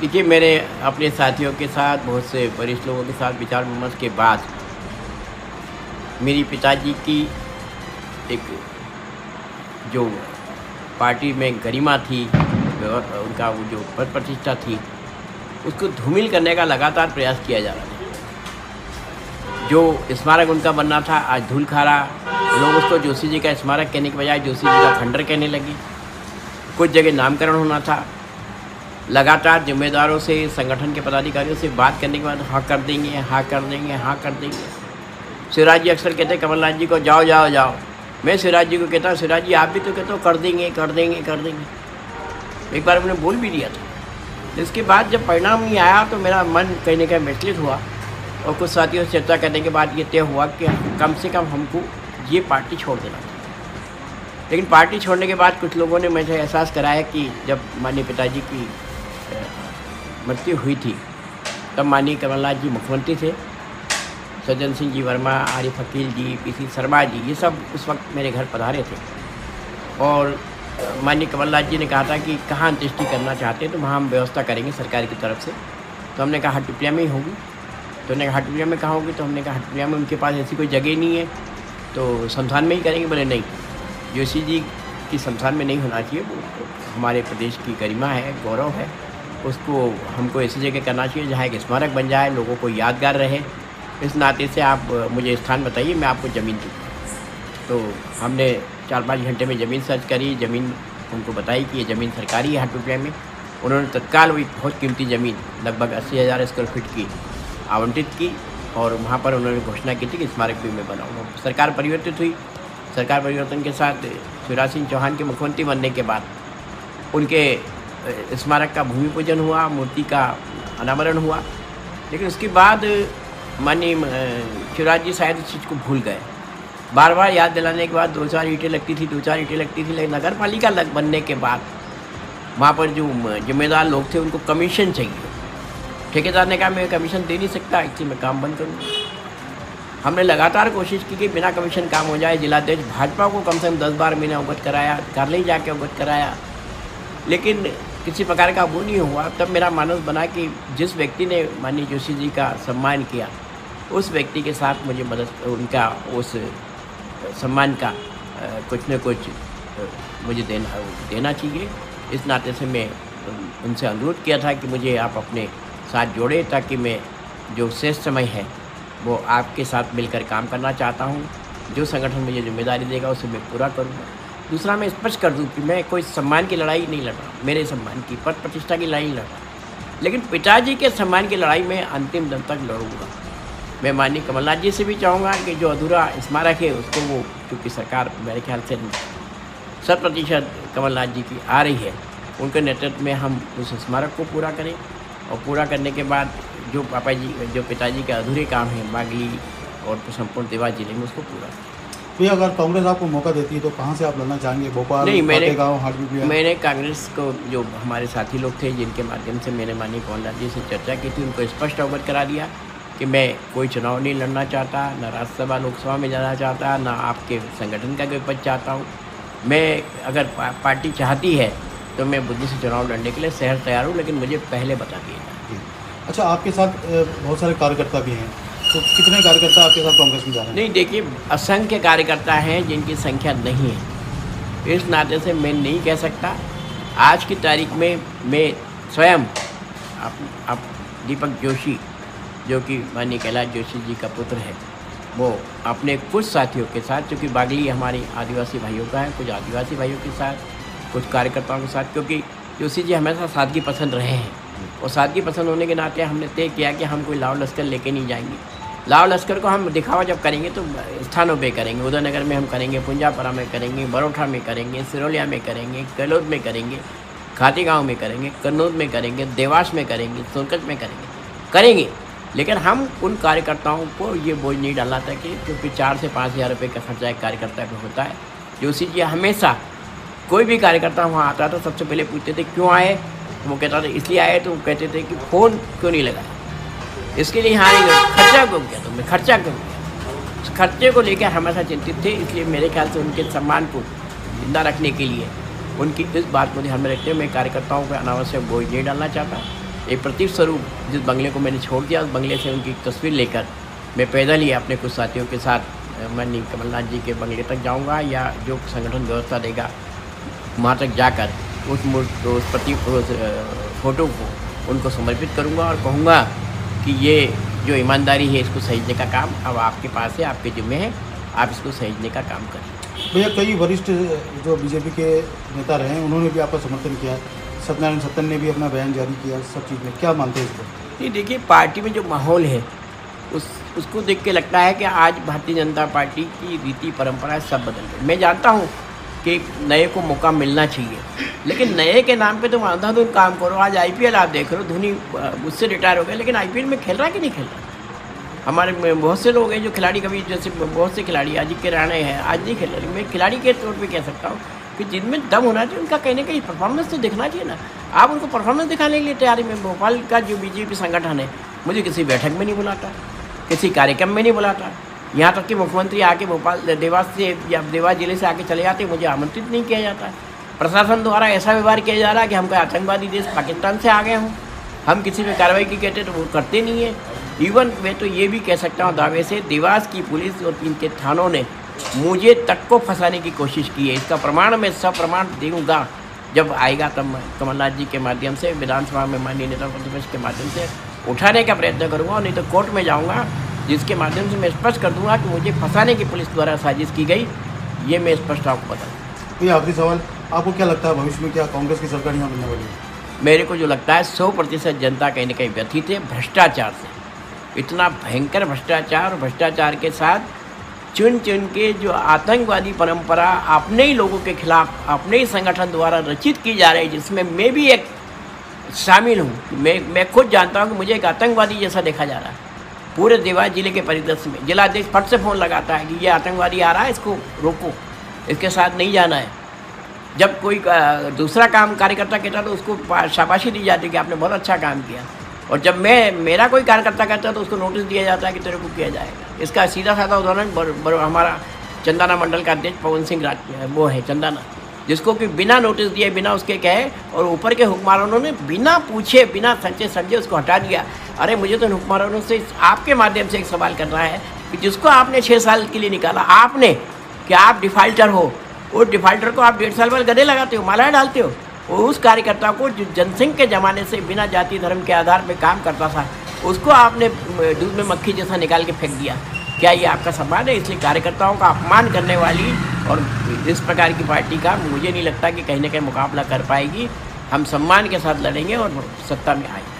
देखिए, मैंने अपने साथियों के साथ, बहुत से वरिष्ठ लोगों के साथ विचार विमर्श के बाद मेरी पिताजी की एक जो पार्टी में गरिमा थी, उनका वो जो पद प्रतिष्ठा थी, उसको धूमिल करने का लगातार प्रयास किया जा रहा था। जो स्मारक उनका बनना था, आज धूल खा रहा। लोग उसको जोशी जी का स्मारक कहने के बजाय जोशी जी का खंडर कहने लगे। कुछ जगह नामकरण होना था। लगातार जिम्मेदारों से, संगठन के पदाधिकारियों से बात करने के बाद हाँ कर देंगे, हाँ कर देंगे, हाँ कर देंगे। शिवराज जी अक्सर कहते कमलनाथ जी को जाओ जाओ जाओ। मैं शिवराज जी को कहता, शिवराज जी आप भी तो कहते हो कर देंगे कर देंगे कर देंगे। एक बार उन्होंने बोल भी दिया था। इसके बाद जब परिणाम नहीं आया तो मेरा मन कहीं ना कहीं विचलित हुआ और कुछ साथियों से चर्चा करने के बाद ये तय हुआ कि कम से कम हमको ये पार्टी छोड़ देना चाहिए। लेकिन पार्टी छोड़ने के बाद कुछ लोगों ने मुझे एहसास कराया कि जब माननीय पिताजी की मृत्यु हुई थी तब माननीय कमलनाथ जी मुख्यमंत्री थे, सज्जन सिंह जी वर्मा, आरिफ अकील जी, पीसी शर्मा जी, ये सब उस वक्त मेरे घर पधारे थे। और माननीय कमलनाथ जी ने कहा था कि कहाँ अंत्येष्टि करना चाहते हैं तो वहाँ हम व्यवस्था करेंगे सरकार की तरफ से। तो हमने कहा हटपिया में ही होगी। तो उन्होंने कहा हटपिया में कहाँ होगी? तो हमने कहा हटपिया में उनके पास ऐसी कोई जगह नहीं है, तो शमशान में ही करेंगे। बोले नहीं, जोशी जी की शमशान में नहीं होना चाहिए, वो हमारे प्रदेश की गरिमा है, गौरव है, उसको हमको ऐसी जगह करना चाहिए जहाँ एक स्मारक बन जाए, लोगों को यादगार रहे। इस नाते से आप मुझे स्थान बताइए, मैं आपको ज़मीन दूँ। तो हमने 4-5 घंटे में ज़मीन सर्च करी, ज़मीन उनको बताई कि ये ज़मीन सरकारी है हटपिया में। उन्होंने तत्काल वही बहुत कीमती ज़मीन लगभग 80,000 स्क्वायर फीट की आवंटित की और वहाँ पर उन्होंने घोषणा की थी कि स्मारक भी मैं बनाऊँगा। सरकार परिवर्तित हुई। सरकार परिवर्तन के साथ शिवराज सिंह चौहान के मुख्यमंत्री बनने के बाद उनके स्मारक का भूमि पूजन हुआ, मूर्ति का अनावरण हुआ। लेकिन उसके बाद माननीय शिवराज जी शायद इस चीज़ को भूल गए। बार बार याद दिलाने के बाद 2-4 ईंटें लगती थी, 2-4 ईंटें लगती थी। लेकिन नगर पालिका बनने के बाद वहाँ पर जो जिम्मेदार लोग थे उनको कमीशन चाहिए। ठेकेदार ने कहा मैं कमीशन दे नहीं सकता, इसलिए मैं काम बंद करूँगा। हमने लगातार कोशिश की कि बिना कमीशन काम हो जाए। जिलाध्यक्ष भाजपा को कम से कम 10 बार मैंने अवगत कराया, कार्यालय जाके अवगत कराया, लेकिन किसी प्रकार का वो नहीं हुआ। तब मेरा मानस बना कि जिस व्यक्ति ने माननीय जोशी जी का सम्मान किया, उस व्यक्ति के साथ मुझे मदद, उनका उस सम्मान का कुछ न कुछ मुझे देना चाहिए। इस नाते से मैं उनसे अनुरोध किया था कि मुझे आप अपने साथ जोड़े, ताकि मैं जो शेष समय है वो आपके साथ मिलकर काम करना चाहता हूँ। जो संगठन मुझे जिम्मेदारी देगा उसे मैं पूरा करूँगा। दूसरा, मैं स्पष्ट कर दूँ कि मैं कोई सम्मान की लड़ाई नहीं लड़ रहा, मेरे सम्मान की, पद प्रतिष्ठा की लड़ाई नहीं लड़ रहा, लेकिन पिताजी के सम्मान की लड़ाई में अंतिम दम तक लड़ूँगा। मैं माननीय कमलनाथ जी से भी चाहूँगा कि जो अधूरा स्मारक है उसको वो, क्योंकि सरकार मेरे ख्याल से 100% कमलनाथ जी की आ रही है, उनके नेतृत्व में हम उस स्मारक को पूरा करें। और पूरा करने के बाद जो पिताजी के अधूरे काम हैं बागली और संपूर्ण देवास जिले में, उसको पूरा करें। भैया, अगर कांग्रेस आपको मौका देती है तो कहाँ से आप लड़ना चाहेंगे? भोपाल, नहीं, हाटपिया? मैंने कांग्रेस को, जो हमारे साथी लोग थे जिनके माध्यम से मैंने माननीय कमलनाथ जी से चर्चा की थी, उनको स्पष्ट अवगत करा दिया कि मैं कोई चुनाव नहीं लड़ना चाहता, न राज्यसभा लोकसभा में जाना चाहता, ना आपके संगठन का कोई पद चाहता हूँ। मैं, अगर पार्टी चाहती है तो मैं बुद्धि से चुनाव लड़ने के लिए शहर तैयार हूँ, लेकिन मुझे पहले बता दिया जाए। अच्छा, आपके साथ बहुत सारे कार्यकर्ता भी हैं, तो कितने कार्यकर्ता आपके साथ कांग्रेस में जा रहे हैं? नहीं, देखिए, असंख्य कार्यकर्ता हैं जिनकी संख्या नहीं है। इस नाते से मैं नहीं कह सकता। आज की तारीख में मैं स्वयं आप दीपक जोशी, जो कि माननीय कैलाश जोशी जी का पुत्र है, वो अपने कुछ साथियों के साथ, क्योंकि बागली हमारी आदिवासी भाइयों का है, कुछ आदिवासी भाइयों के साथ, कुछ कार्यकर्ताओं के साथ, क्योंकि जोशी जी हमेशा सादगी पसंद रहे हैं। और सादगी पसंद होने के नाते हमने तय किया कि हम कोई लाव लश्कर लेके नहीं जाएंगे। लाव लश्कर को हम दिखावा जब करेंगे तो स्थानों पे करेंगे। उदयनगर में हम करेंगे, पुंजापरा में करेंगे, बरोठा में करेंगे, सिरोलिया में करेंगे, कलोद में करेंगे, खातीगांव में करेंगे, कन्नौज में करेंगे, देवास में करेंगे, सोनकत में करेंगे। लेकिन हम उन कार्यकर्ताओं को ये बोझ नहीं डालना था कि क्योंकि 4 से 5 हज़ार रुपये का खर्चा एक कार्यकर्ता को होता है। जोशी जी हमेशा, कोई भी कार्यकर्ता वहाँ आता था सबसे पहले पूछते थे क्यों आए, वो कहता था इसलिए आए, तो वो कहते थे कि फ़ोन क्यों नहीं लगाया, इसके लिए यहाँ नहीं गए, खर्चा क्यों किया तुमने, खर्चा क्यों किया। उस खर्चे को लेकर हमेशा चिंतित थे। इसलिए मेरे ख्याल से उनके सम्मान को जिंदा रखने के लिए, उनकी इस बात को ध्यान में रखते हुए मैं कार्यकर्ताओं को अनावश्यक बोझ नहीं डालना चाहता। एक प्रतीक स्वरूप जिस बंगले को मैंने छोड़ दिया, उस बंगले से उनकी तस्वीर लेकर मैं पैदल ही अपने कुछ साथियों के साथ माननीय कमलनाथ जी के बंगले तक जाऊंगा, या जो संगठन व्यवस्था देगा वहाँ तक जाकर उस फ़ोटो को उनको समर्पित करूंगा और कहूँगा कि ये जो ईमानदारी है इसको सहेजने का काम अब आपके पास है, आपके जिम्मे है, आप इसको सहेजने का काम करें। भैया, कई वरिष्ठ जो बीजेपी के नेता रहे हैं उन्होंने भी आपका समर्थन किया, सत्यनारायण सत्तन ने भी अपना बयान जारी किया, सब चीज़ में क्या मानते हैं इसको? नहीं, देखिए, पार्टी में जो माहौल है उसको देख के लगता है कि आज भारतीय जनता पार्टी की रीति परंपरा सब बदल गई। मैं जानता हूँ कि नए को मौका मिलना चाहिए, लेकिन नए के नाम पे तुम अंधाधुंध काम करो। आज आईपीएल आप देख रहे हो, धोनी मुझसे रिटायर हो गए, लेकिन आईपीएल में खेल रहा है कि नहीं खेल रहा? हमारे में बहुत से लोग हैं जो खिलाड़ी, कभी जैसे बहुत से खिलाड़ी अजिंक्य रहाणे हैं, आज नहीं खेल रहे। मैं खिलाड़ी के तौर पे कह सकता हूँ कि जिनमें दम होना चाहिए उनका कहीं ना कहीं परफॉर्मेंस तो दिखना चाहिए ना। आप उनको परफॉर्मेंस दिखाने के लिए तैयारी में, भोपाल का जो बीजेपी संगठन है मुझे किसी बैठक में नहीं बुलाता, किसी कार्यक्रम में नहीं बुलाता। यहाँ तक कि मुख्यमंत्री आके भोपाल देवास से या देवास जिले से आके चले जाते, मुझे आमंत्रित नहीं किया जाता। प्रशासन द्वारा ऐसा व्यवहार किया जा रहा है कि हम कोई आतंकवादी देश पाकिस्तान से आ गए हों, हम किसी पे कार्रवाई की कहते तो वो करते नहीं है। इवन मैं तो ये भी कह सकता हूँ दावे से, देवास की पुलिस और इनके थानों ने मुझे तक को फंसाने की कोशिश की है। इसका प्रमाण मैं सब प्रमाण दूँगा, जब आएगा तब मैं कमलनाथ जी के माध्यम से विधानसभा में माननीय नेता प्रतिपक्ष के माध्यम से उठाने का प्रयत्न करूँगा, नहीं तो कोर्ट में जाऊँगा, जिसके माध्यम से मैं स्पष्ट कर दूँगा कि मुझे फंसाने की पुलिस द्वारा साजिश की गई। ये मैं स्पष्ट आपको बता दूँ। ये आखिरी सवाल, आपको क्या लगता है भविष्य में क्या कांग्रेस की सरकार यहाँ बनने वाली है? मेरे को जो लगता है 100% जनता कहीं ना कहीं व्यथित है भ्रष्टाचार से। इतना भयंकर भ्रष्टाचार, और भ्रष्टाचार के साथ चुन चुन के जो आतंकवादी परंपरा अपने ही लोगों के खिलाफ अपने ही संगठन द्वारा रचित की जा रही है, जिसमें मैं भी एक शामिल हूँ। मैं खुद जानता हूँ कि मुझे एक आतंकवादी जैसा देखा जा रहा है पूरे देवास जिले के परिदृश्य में। जिलाध्यक्ष फट से फ़ोन लगाता है कि ये आतंकवादी आ रहा है, इसको रोको, इसके साथ नहीं जाना है। जब कोई दूसरा काम कार्यकर्ता कहता तो उसको शाबाशी दी जाती कि आपने बहुत अच्छा काम किया, और जब मेरा कोई कार्यकर्ता कहता तो उसको नोटिस दिया जाता है कि तेरे को किया जाएगा। इसका सीधा साधा उदाहरण हमारा चंदाना मंडल का अध्यक्ष पवन सिंह वो है चंदाना, जिसको कि बिना नोटिस दिए, बिना उसके कहे, और ऊपर के हुक्मरानों ने बिना पूछे, बिना सच्चे समझे उसको हटा दिया। अरे मुझे तो हुक्मरानों से आपके माध्यम से एक सवाल करना है कि जिसको आपने 6 साल के लिए निकाला, आपने कि आप डिफ़ाल्टर हो, उस डिफ़ाल्टर को आप 1.5 साल बाद गधे लगाते हो, मालाएं डालते हो। उस कार्यकर्ता को जो जनसंघ के ज़माने से बिना जाति धर्म के आधार पर काम करता था, उसको आपने दूध में मक्खी जैसा निकाल के फेंक दिया। क्या ये आपका सम्मान है? इसलिए कार्यकर्ताओं का अपमान करने वाली और इस प्रकार की पार्टी का मुझे नहीं लगता कि कहीं ना कहीं मुकाबला कर पाएगी। हम सम्मान के साथ लड़ेंगे और सत्ता में आएंगे।